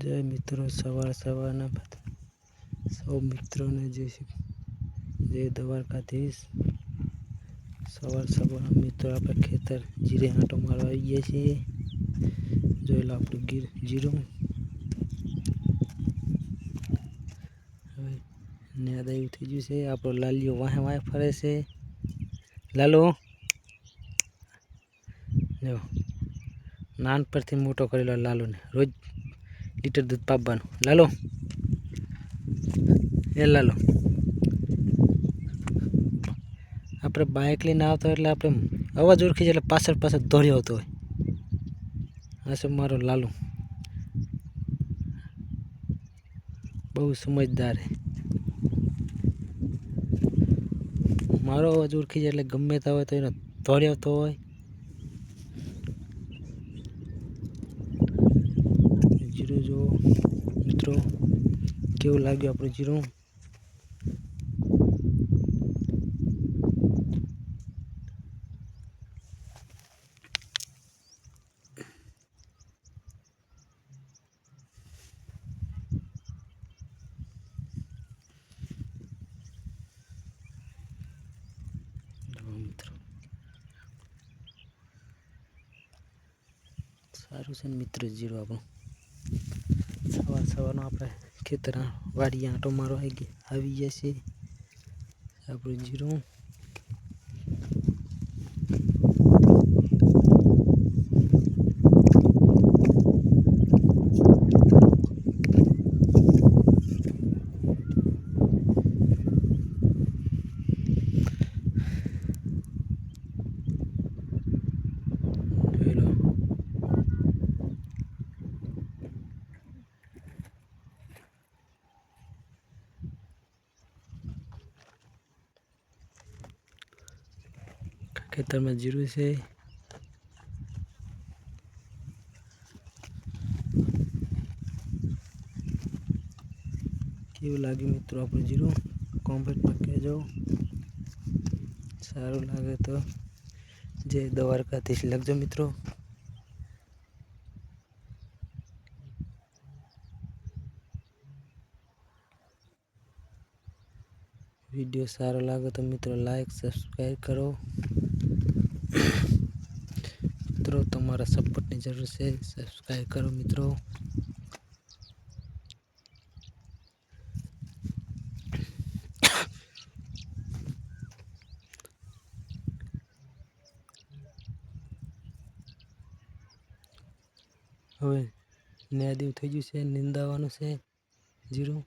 જય મિત્રો, સવારના સૌ મિત્રોને જય દ્વારકાધીશ। સવારના મિત્રો આપણે ખેતર જીરે આંટો મારવા આવી ગયા છીએ। જોઈ લો આપણું જીરું હવે ન્યાદાયું થઈ ગયું છે। આપણો લાલીઓ વાહે ફરે છે। લાલો જો નાનપણથી મોટો કરેલો લાલુને રોજ લીટર દૂધ પાવાનું। લાલો એ લાલો આપણે બાઇક લઈને આવતો એટલે આપણે અવાજ ઓળખી જાય એટલે પાછળ દોડી આવતો હોય। આ છે મારો લાલુ, બહુ સમજદાર છે। મારો અવાજ ઓળખી જાય એટલે ગમે તે હોય તો એનો દોડી આવતો હોય। જીરું જો મિત્રો કેવું લાગ્યું આપણું જીરું। મિત્રો સારું છે ને મિત્રો જીરું આપણું। સવારનો આપણે ખેતર વાડીએ આંટો મારવા આવી ગયા છીએ। આપણું જીરું જોઈ લો। ખેતરમાં જીરું છે। કેવું લાગ્યું મિત્રો આપણું જીરું કોમેન્ટમાં કહેજો। સારું લાગે તો જય દ્વારકાધીશ લખજો મિત્રો। વિડીયો સારો લાગે તો મિત્રો લાઈક સબસ્ક્રાઈબ કરો। મિત્રો તમારા સપોર્ટની જરૂર છે, સબસ્ક્રાઈબ કરો મિત્રો। હવે ન્યાદિયું થઈ ગયું છે, નિંદાવાનું છે જીરું।